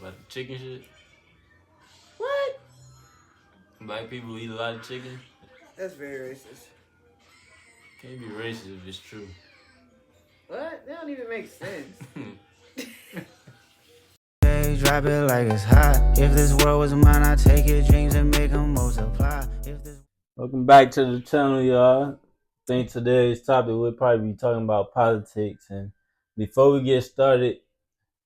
About the chicken shit. What? Black people eat a lot of chicken. That's very racist. Can't be racist if it's true. What? That don't even make sense. Drop it like it's hot. If this world was mine, I'd take your dreams and make them multiply. Welcome back to the channel, y'all. I think today's topic we'll probably be talking about politics. And before we get started,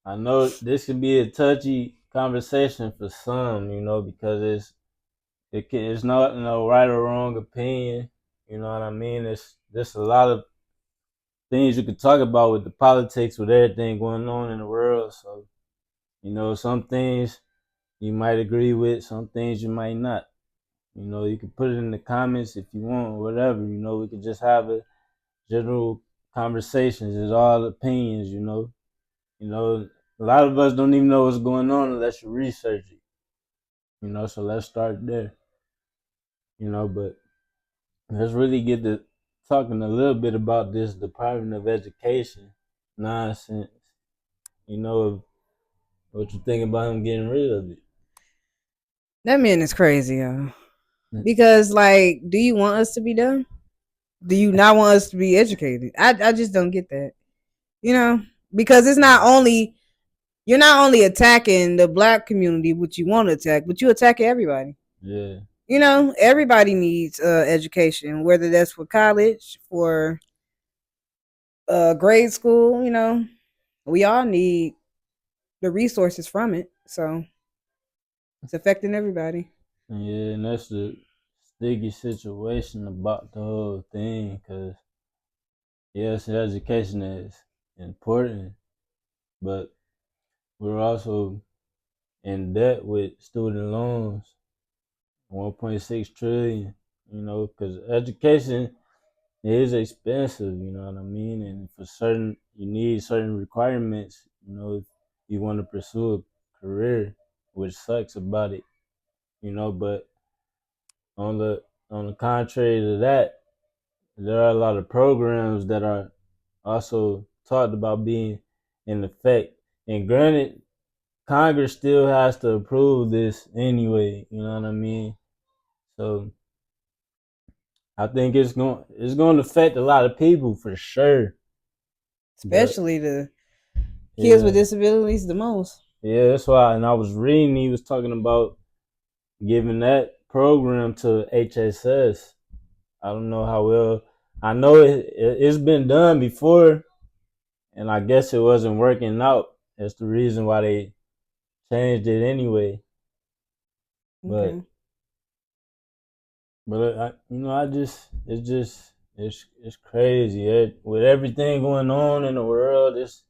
I know this could be a touchy conversation for some, because it's not no right or wrong opinion. You know what I mean? There's a lot of things you could talk about with the politics, with everything going on in the world. So, some things you might agree with, some things you might not. You can put it in the comments if you want, or whatever. We could just have a general conversations. It's all opinions, A lot of us don't even know what's going on unless you research it. So let's start there. But let's really get to talking a little bit about this Department of Education nonsense. What you think about him getting rid of it? That man is crazy, y'all. Because, like, do you want us to be dumb? Do you not want us to be educated? I just don't get that. Because it's not only, you're not only attacking the black community, which you want to attack, but you attack everybody. Yeah. Everybody needs education, whether that's for college, for grade school, we all need the resources from it. So it's affecting everybody. Yeah, and that's the sticky situation about the whole thing, because yes, education is important, but we're also in debt with student loans, 1.6 trillion, because education is expensive, you know what I mean? And you need certain requirements, if you want to pursue a career, which sucks about it. But on the contrary to that, there are a lot of programs that are also talked about being in effect. And granted, Congress still has to approve this anyway, you know what I mean? So I think it's going to affect a lot of people for sure. Especially the kids with disabilities the most. Yeah, that's why. And I was reading, he was talking about giving that program to HSS. I don't know how well. I know it's been done before, and I guess it wasn't working out. That's the reason why they changed it anyway. Okay. But it's crazy. With everything going on in the world, it's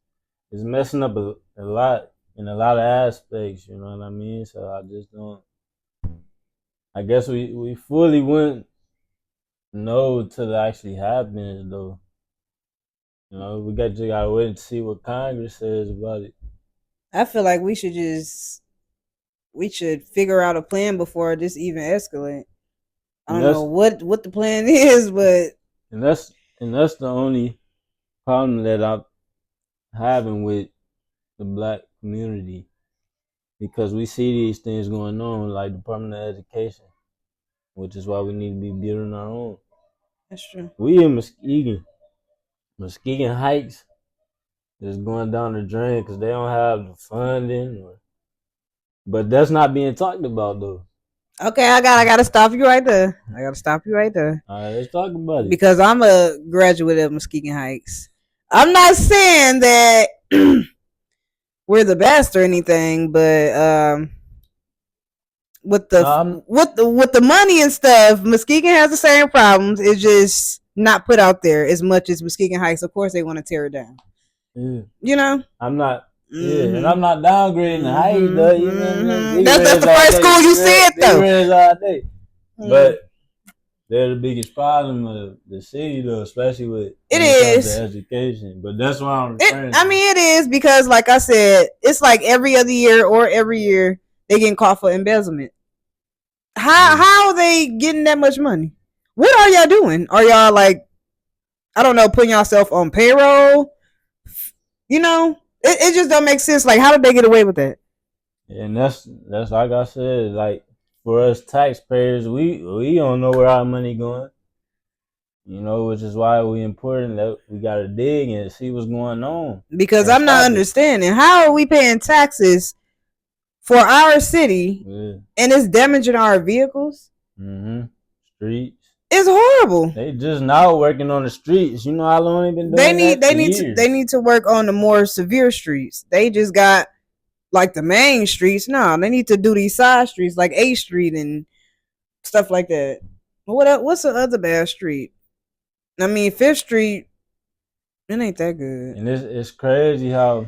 messing up a lot in a lot of aspects. You know what I mean? So I just don't. I guess we fully wouldn't know till it actually happens, though. We gotta wait and see what Congress says about it. I feel like we should figure out a plan before this even escalate. I don't know what the plan is, but and that's the only problem that I'm having with the black community, because we see these things going on, like Department of Education, which is why we need to be building our own. That's true. We in Muskegon Heights is going down the drain because they don't have the funding, but that's not being talked about though. Okay, I gotta stop you right there. All right, let's talk about it. Because I'm a graduate of Muskegon Heights. I'm not saying that we're the best or anything, but with the money and stuff, Muskegon has the same problems. It's just not put out there as much as Muskegon Heights. Of course, they want to tear it down. Yeah. I'm not. Yeah, and I'm not downgrading the Heights, though. That's the first school you said, though. But they're the biggest problem of the city, though, especially with education. But that's why I'm referring to. I mean, it is because, like I said, it's like every other year or every year they getting caught for embezzlement. How are they getting that much money? What are y'all doing? Are y'all like, I don't know, putting yourself on payroll? It just don't make sense. Like, how did they get away with that? And that's like I said, like for us taxpayers, we don't know where our money going. You know, which is why we important that we gotta dig and see what's going on. Because and I'm not stop it. understanding how are we paying taxes for our city Yeah. and it's damaging our vehicles. Streets. It's horrible. They just now working on the streets. You know how long they been doing that? They need to work on the more severe streets. They just got like the main streets. No, they need to do these side streets like 8th Street and stuff like that. What's the other bad street? I mean, 5th Street, it ain't that good. And it's crazy how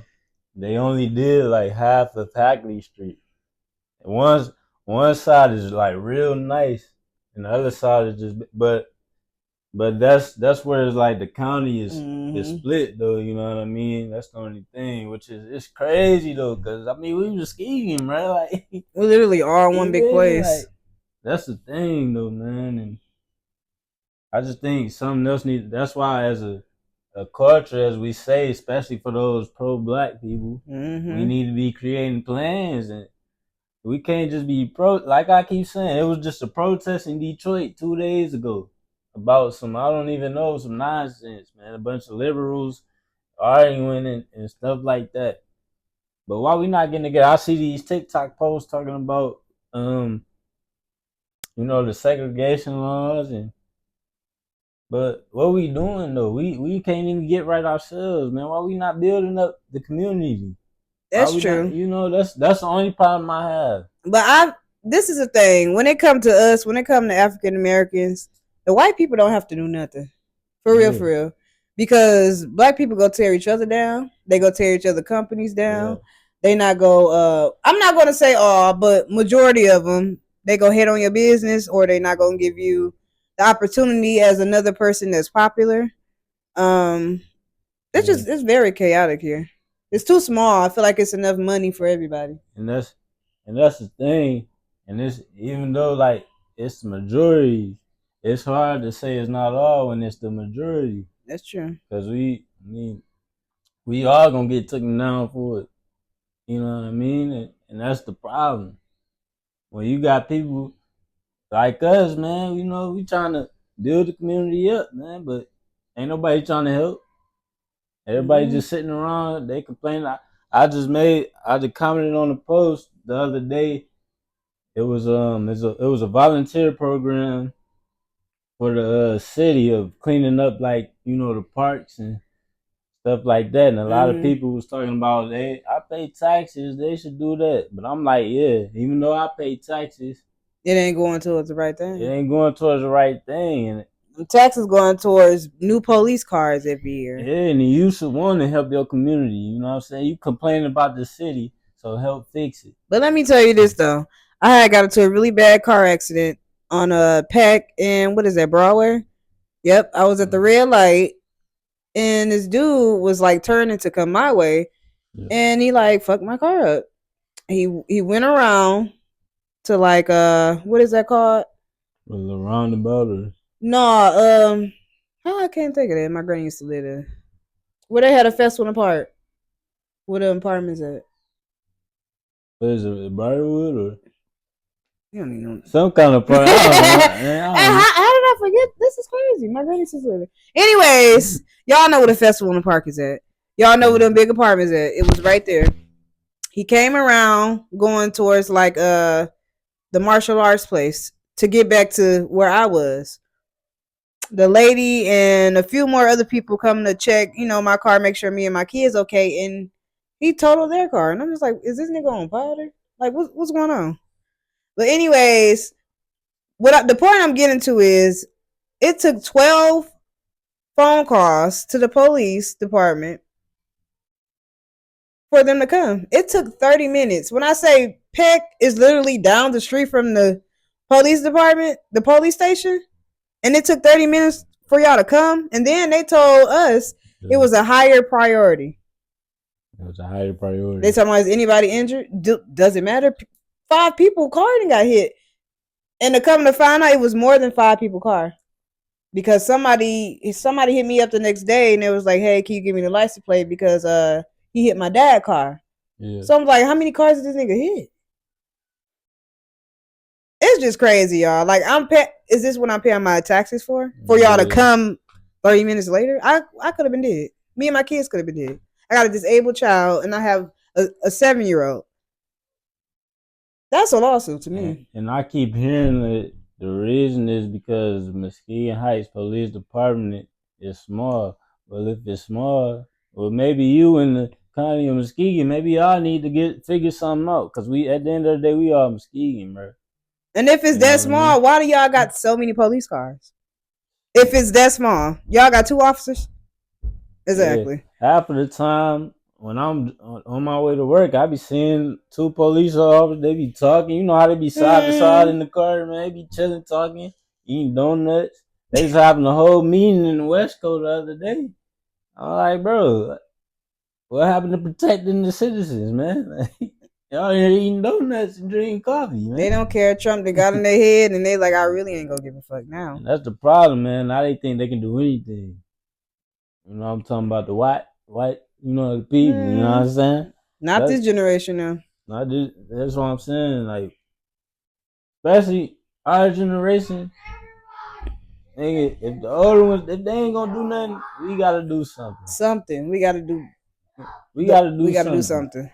they only did like half of Hackley Street. One side is like real nice, and the other side is just but that's where it's like the county is split though. You know what I mean? That's the only thing, which is it's crazy though, because I mean we was skiing, right? Like we literally are one big place. Like, that's the thing though, man, and I just think something else needs. That's why as a culture, as we say, especially for those pro-black people, we need to be creating plans, and we can't just be like I keep saying, it was just a protest in Detroit 2 days ago about some, I don't even know, some nonsense, man. A bunch of liberals arguing and stuff like that. But why we not getting together? I see these TikTok posts talking about, the segregation laws but what we doing though? We can't even get right ourselves, man. Why we not building up the community? That's true. That's the only problem I have. But this is the thing. When it comes to us, when it comes to African Americans, the white people don't have to do nothing. For real. Because black people go tear each other down. They go tear each other companies down. Yeah. They not go, I'm not going to say all, but majority of them, they go hit on your business or they not going to give you the opportunity as another person that's popular. It's very chaotic here. It's too small. I feel like it's enough money for everybody. And that's the thing. And it's even though like it's the majority, it's hard to say it's not all when it's the majority. That's true. Because we all gonna get taken down for it. You know what I mean? And that's the problem. When you got people like us, man, we trying to build the community up, man, but ain't nobody trying to help. Everybody just sitting around, they complain. I just commented on the post the other day. It was a volunteer program for the city of cleaning up like, the parks and stuff like that. And a lot of people was talking about, I pay taxes, they should do that. But I'm like, yeah, even though I pay taxes, it ain't going towards the right thing. It ain't going towards the right thing. And taxes going towards new police cars every year. Yeah, and you should want to help your community. You know what I'm saying? You complaining about the city, so help fix it. But let me tell you this, though. I had got into a really bad car accident on a Peck in, what is that, Broadway? Yep, I was at the red light, and this dude was, like, turning to come my way, and he, like, fucked my car up. He went around to, like, what is that called? Was it a roundabout or? No, I can't think of that. My granny used to live there. Where they had a festival in the park. Where the apartments at? What is it, Briarwood or? You don't even know. Some kind of park. How did I forget? This is crazy. My granny used to live there. Anyways, y'all know where the festival in the park is at. Y'all know where them big apartments at. It was right there. He came around going towards like the martial arts place to get back to where I was. The lady and a few more other people come to check, my car, make sure me and my kids okay, and he totaled their car. And I'm just like, is this nigga on powder? Like, what's going on? But anyways, the point I'm getting to is it took 12 phone calls to the police department for them to come. It took 30 minutes. When I say Peck is literally down the street from the police department, the police station, and it took 30 minutes for y'all to come, and then they told us it was a higher priority. It was a higher priority. They told me, is anybody injured? Doesn't matter. 5 people car and got hit. And to come to find out, it was more than 5 people car. Because somebody hit me up the next day, and it was like, hey, can you give me the license plate? Because he hit my dad's car. Yeah. So I'm like, how many cars did this nigga hit? It's just crazy, y'all. Like is this what I'm paying my taxes for? For y'all to come 30 minutes later? I could have been dead. Me and my kids could have been dead. I got a disabled child and I have a 7-year-old. That's a lawsuit to me. And I keep hearing that the reason is because Muskegon Heights Police Department is small. Well, if it's small, well, maybe you in the county of Muskegon, maybe y'all need to figure something out. Because we, at the end of the day, we are Muskegon, bro. And if it's that small, why do y'all got so many police cars? If it's that small, y'all got 2 officers? Exactly. Yeah. Half of the time, when I'm on my way to work, I be seeing 2 police officers. They be talking. You know how they be side to side in the car, man. They be chilling, talking, eating donuts. They was having a whole meeting in the West Coast the other day. I'm like, bro, what happened to protecting the citizens, man? Y'all here eating donuts and drinking coffee, man. They don't care. Trump, they got in their head, and they like, I really ain't gonna give a fuck now. And that's the problem, man. Now they think they can do anything. You know, I'm talking about the white, you know, the people. You know what I'm saying? Not this generation now. Not this. That's what I'm saying. Like, especially our generation. Nigga, if the older ones, if they ain't gonna do nothing, we gotta do something. We gotta do. We gotta do something.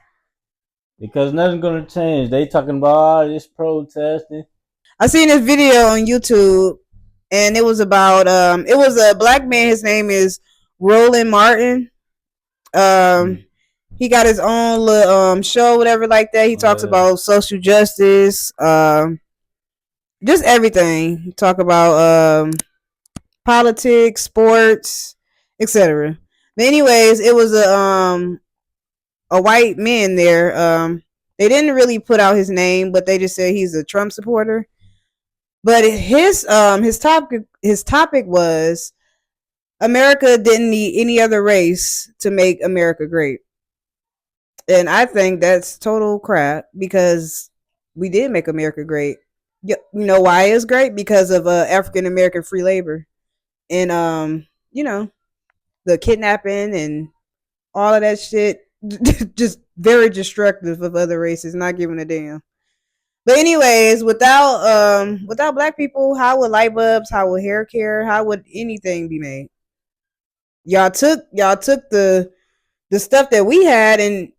Because nothing's gonna change. They talking about all this protesting. I seen this video on YouTube, and it was about it was a black man. His name is Roland Martin. He got his own little show, whatever like that. He talks about social justice, just everything. He talk about politics, sports, etc. But anyways, it was a white man there. They didn't really put out his name, but they just said he's a Trump supporter. But his topic was America didn't need any other race to make America great. And I think that's total crap because we did make America great. You know why it's great? Because of African American free labor. And you know, the kidnapping and all of that shit, just very destructive of other races, not giving a damn. But anyways, without black people, how would light bulbs, how would hair care, how would anything be made? Y'all took the stuff that we had and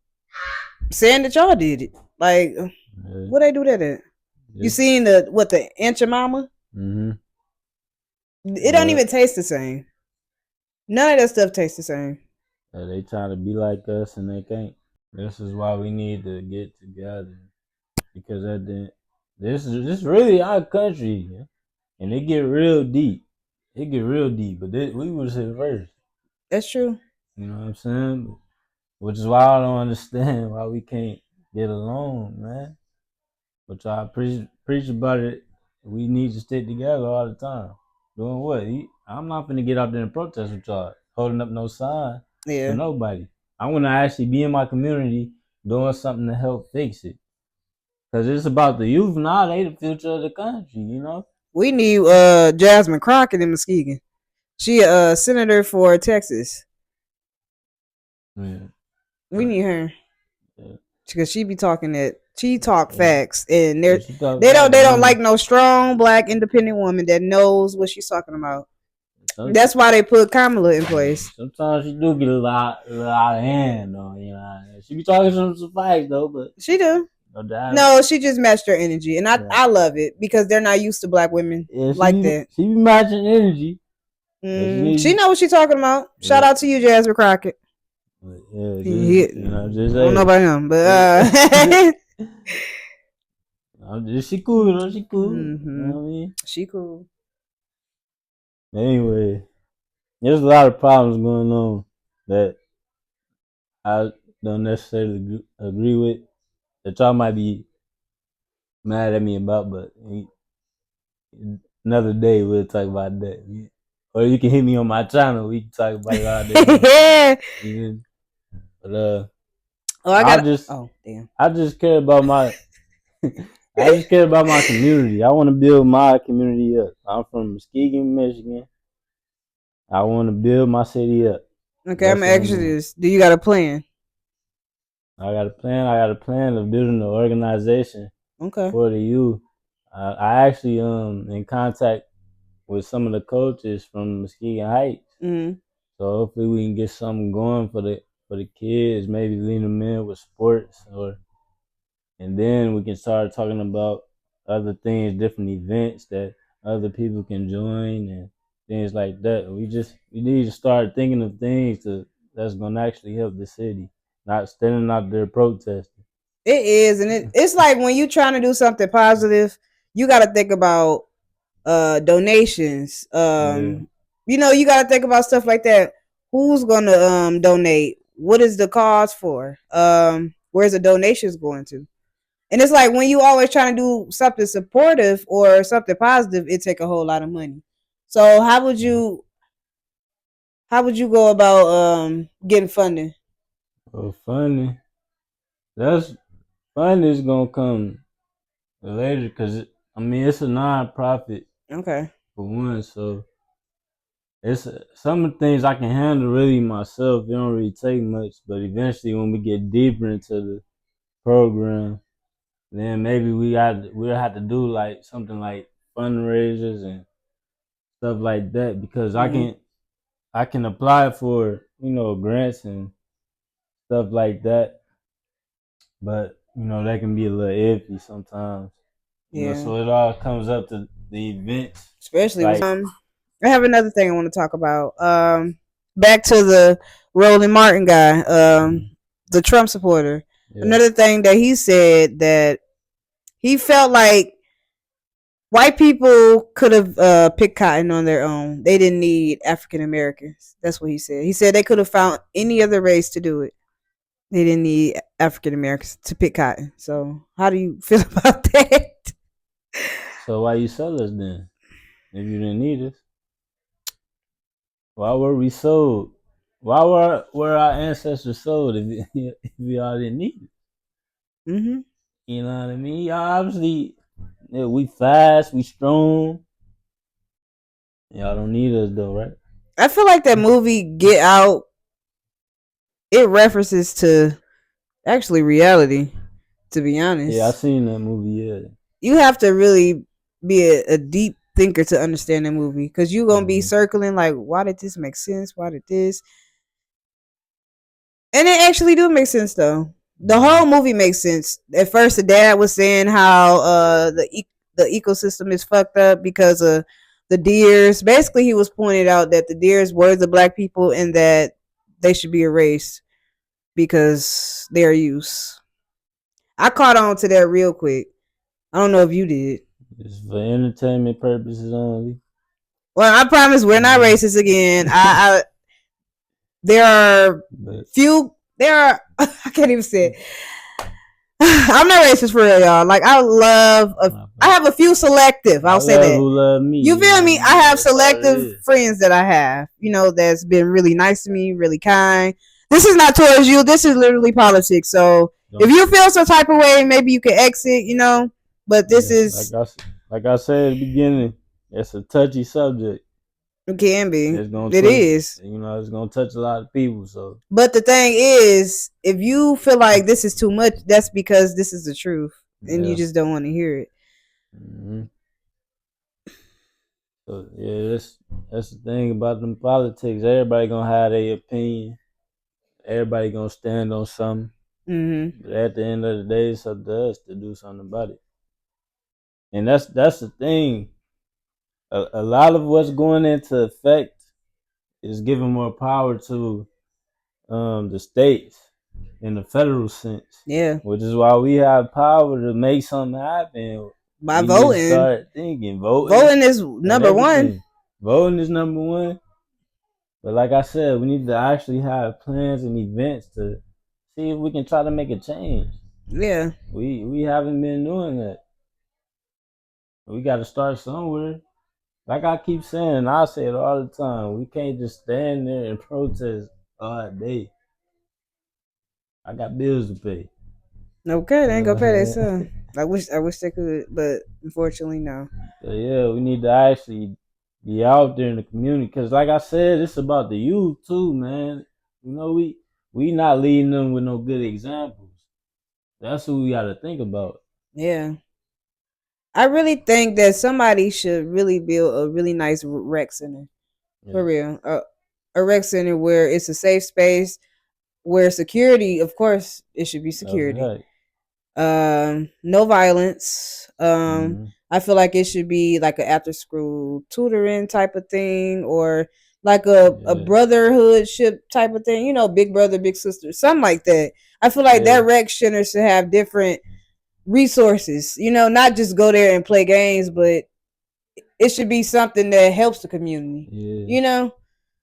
saying that y'all did it. Like, what they do that at? You seen the Aunt Your Mama? Mm-hmm. It don't even taste the same. None of that stuff tastes the same. They trying to be like us and they can't. This is why we need to get together. Because this is really our country, yeah? And it get real deep. But we was here first. That's true. You know what I'm saying? Which is why I don't understand why we can't get along, man. But y'all preach about it. We need to stick together all the time. Doing what? I'm not finna get out there and protest with y'all, holding up no sign for nobody. I want to actually be in my community doing something to help fix it. Because it's about the youth now. They the future of the country, you know? We need Jasmine Crockett in Muskegon. She a senator for Texas. Yeah. We need her. Because she be talking that. She talk facts. And they don't like no strong black independent woman that knows what she's talking about. That's why they put Kamala in place. Sometimes she do get a lot of hand though, you know. She be talking some facts though, but she do. No, she just matched her energy, and I love it because they're not used to black women like that. She be matching energy. She know what she's talking about. Shout out to you, Jasmine Crockett. Yeah, I don't know about him, but she cool though. She cool. Mm-hmm. You know what I mean? She cool. Anyway, there's a lot of problems going on that I don't necessarily agree with. That y'all might be mad at me about, but another day we'll talk about that. Or you can hit me on my channel. We can talk about it all day. Yeah. But I just care about my community. I want to build my community up. I'm from Muskegon, Michigan. I want to build my city up. Okay, I'm gonna ask you this: do you got a plan? I got a plan. I got a plan of building an organization Okay. for the youth. I actually in contact with some of the coaches from Muskegon Heights. Mm-hmm. So hopefully we can get something going for the kids. Maybe lead them in with sports, and then we can start talking about other things, different events that other people can join and things like that. We need to start thinking of things that's gonna actually help the city, not standing out there protesting. It is, and it's like when you're trying to do something positive, you got to think about donations. You know, you got to think about stuff like that. Who's gonna donate? What is the cause for? Where's the donations going to? And it's like when you always trying to do something supportive or something positive, it take a whole lot of money. So how would you go about getting funding? Well, funding is gonna come later because it's a non-profit Okay. for one, so it's some of the things I can handle really myself. It don't really take much, but eventually when we get deeper into the program, then maybe we'll have to do like something like fundraisers and stuff like that because I can apply for grants and stuff like that, but that can be a little iffy sometimes. Yeah. So it all comes up to the events, especially like, I have another thing I want to talk about. Back to the Roland Martin guy, the Trump supporter. Yeah. Another thing that he said that he felt like white people could have picked cotton on their own. They didn't need African Americans. That's what he said. He said they could have found any other race to do it. They didn't need African Americans to pick cotton. So how do you feel about that? So why you sell us then? If you didn't need us, why were we sold? Why were our ancestors sold if we all didn't need it? Mm-hmm. You know what I mean? Y'all obviously, we fast, we strong. Y'all don't need us though, right? I feel like that movie Get Out, it references to actually reality, to be honest. Yeah, I seen that movie, yeah. You have to really be a deep thinker to understand the movie because you're going to be circling like, why did this make sense? Why did this? And it actually do make sense though. The whole movie makes sense. At first, the dad was saying how the ecosystem is fucked up because of the deers. Basically, he was pointing out that the deers were the black people and that they should be erased because they're use. I caught on to that real quick. I don't know if you did. It's for entertainment purposes only. Well, I promise we're not racist again. There are few. There are. I can't even say it. I'm not racist for real, y'all. Like I have a few selective. I'll say that. Who love me, you feel me? I have selective friends that I have. That's been really nice to me, really kind. This is not towards you. This is literally politics. So if you feel some type of way, maybe you can exit. But this is like I said at the beginning. It's a touchy subject. It can be. It is. It's gonna touch a lot of people. So, but the thing is, if you feel like this is too much, that's because this is the truth, and you just don't want to hear it. Mm-hmm. So yeah, that's the thing about them politics. Everybody gonna have their opinion. Everybody gonna stand on something. Mm-hmm. But at the end of the day, it's up to us to do something about it. And that's the thing. A lot of what's going into effect is giving more power to the states in the federal sense. Yeah. Which is why we have power to make something happen. By voting. Start thinking. Voting is number one. Voting is number one. But like I said, we need to actually have plans and events to see if we can try to make a change. Yeah. We haven't been doing that. We got to start somewhere. Like I keep saying, and I say it all the time, we can't just stand there and protest all day. I got bills to pay. Okay, they ain't gonna pay themselves. I wish they could, but unfortunately, no. So yeah, we need to actually be out there in the community because, like I said, it's about the youth too, man. We not leading them with no good examples. That's who we got to think about. Yeah. I really think that somebody should really build a really nice rec center. For real. A rec center where it's a safe space, where security, of course, it should be security. No violence. I feel like it should be like an after school tutoring type of thing, or like a brotherhoodship type of thing, big brother, big sister, something like that. I feel like that rec center should have different resources, not just go there and play games, but it should be something that helps the community.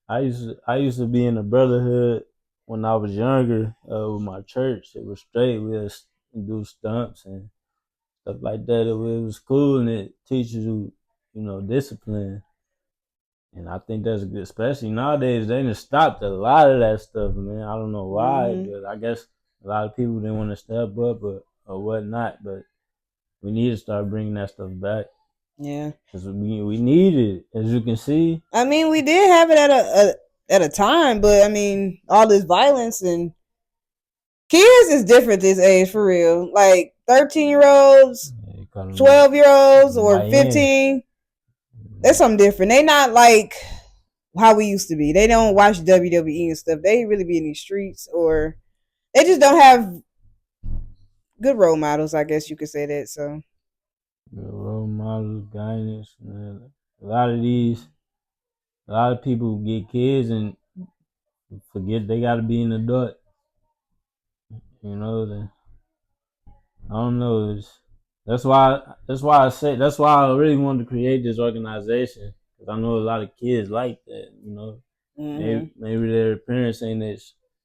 I used to be in a brotherhood when I was younger with my church. It was straight. We'd do stunts and stuff like that. It was cool, and it teaches you, discipline. And I think that's good, especially nowadays. They done stopped a lot of that stuff, man. I don't know why, but I guess a lot of people didn't want to step up or whatnot. But we need to start bringing that stuff back. Yeah, because we need it, as you can see. I mean, we did have it at a time, but I mean, all this violence and kids is different this age, for real. Like 13-year-olds, 12-year-olds, or 15. That's something different. They not like how we used to be. They don't watch WWE and stuff. They really be in these streets, or they just don't have good role models, I guess you could say that. So role models, guidance, man. A lot of people get kids and forget they got to be an adult. I don't know. That's why I really wanted to create this organization, because I know a lot of kids like that. Maybe their parents ain't that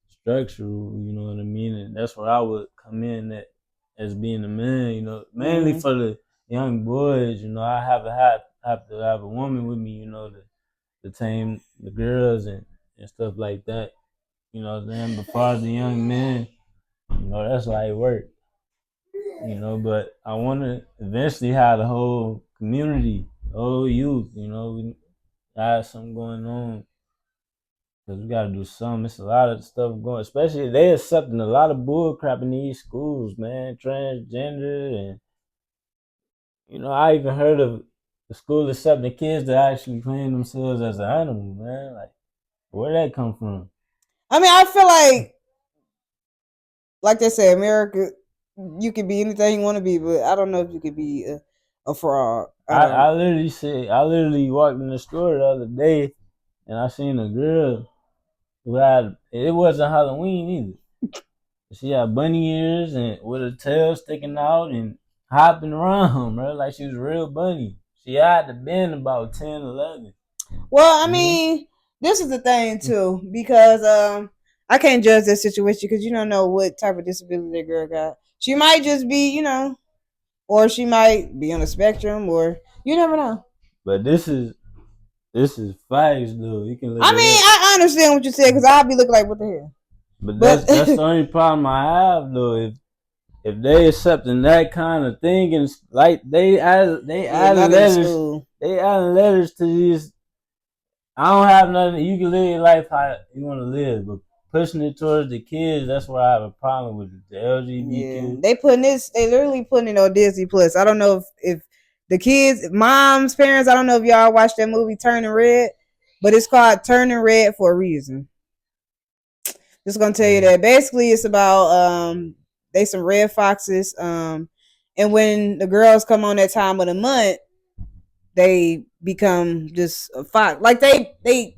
structural. You know what I mean? And that's where I would come in as being a man. Mainly for the young boys. I have to have a woman with me. To tame the girls and stuff like that. Then as far as the young men, that's like work. But I want to eventually have the whole community, the whole youth. We have something going on, because we got to do something. It's a lot of stuff going, especially they accepting a lot of bull crap in these schools, man. Transgender, and I even heard of the school accepting kids that actually claim themselves as an animal, man. Like, where'd that come from? I mean, I feel like they say, America, you can be anything you want to be, but I don't know if you could be a fraud. I literally walked in the store the other day, and I seen a girl who it wasn't Halloween either. She had bunny ears and with her tail sticking out and hopping around, bro, like she was a real bunny. She had to been about 10, 11. Well, I mean, this is the thing too, because I can't judge that situation, because you don't know what type of disability that girl got. She might just be, or she might be on the spectrum, or you never know. But this is facts, though. You can. I understand what you said, because I'll be looking like, what the hell? But that's the only problem I have, though. If they accepting that kind of thing, and like they add letters to these. I don't have nothing. You can live your life how you want to live, but pushing it towards the kids, that's where I have a problem with it. The LGBT. Yeah, they literally putting it on Disney Plus. I don't know if the kids, mom's parents, I don't know if y'all watched that movie Turning Red, but it's called Turning Red for a reason. Just gonna tell you that basically it's about they some red foxes, and when the girls come on that time of the month, they become just a fox. Like they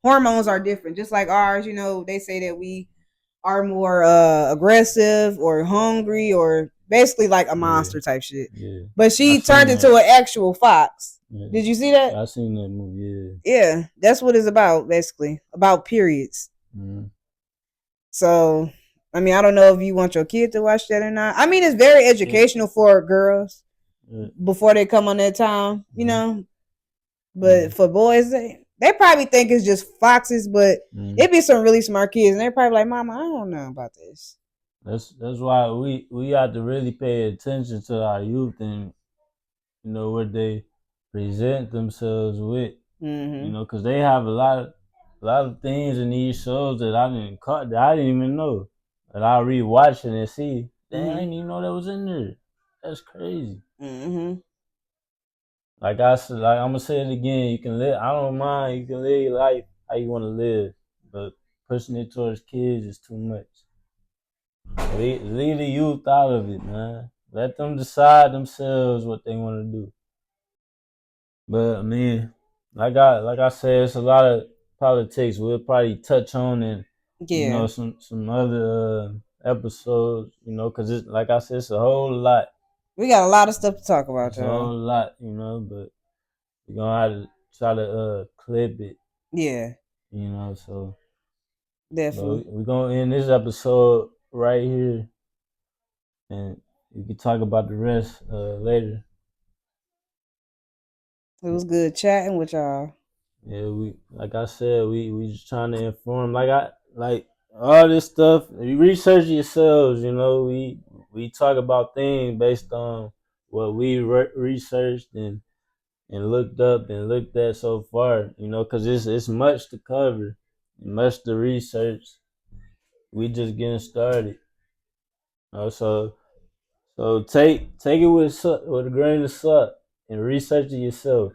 hormones are different, just like ours. They say that we are more aggressive or hungry, or basically like a monster type shit. Yeah. But she turned into an actual fox. Yeah. Did you see that? I seen that movie. Yeah, that's what it's about. Basically, about periods. Mm-hmm. So, I mean, I don't know if you want your kid to watch that or not. I mean, it's very educational for girls before they come on that time, But for boys, they probably think it's just foxes, but it be some really smart kids, and they're probably like, "Mama, I don't know about this." That's why we have to really pay attention to our youth and what they present themselves with, because they have a lot of things in these shows that I didn't even know, that I rewatch it and see. Damn, I didn't even know that was in there. That's crazy. Mm-hmm. Like I said, like I'm gonna say it again. You can live. I don't mind. You can live your life how you want to live, but pushing it towards kids is too much. Leave the youth out of it, man. Let them decide themselves what they want to do. But I mean, like I said, it's a lot of politics. We'll probably touch on and some other episodes, because it's like I said, it's a whole lot. We got a lot of stuff to talk about, It's a whole lot, but we're gonna have to try to clip it. Yeah. So definitely. We're gonna end this episode right here, and we can talk about the rest later. It was good chatting with y'all. Yeah, like I said, we just trying to inform. Like all this stuff. You research yourselves. We talk about things based on what we researched and looked up and looked at so far. Because it's much to cover, much to research. We just getting started. So take it with a grain of salt and research it yourself.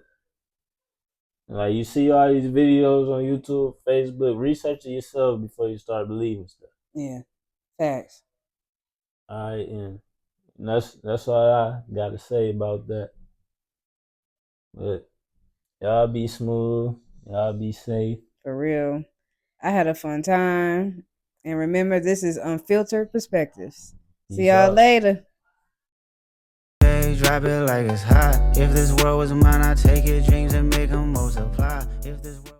Like you see all these videos on YouTube, Facebook, research it yourself before you start believing stuff. Yeah, facts. All right, and that's all I got to say about that. But y'all be smooth, y'all be safe. For real, I had a fun time, and remember, this is Unfiltered Perspectives. See y'all later. Drop it like it's hot. If this world was mine, I'd take it, dreams and make them multiply. If this world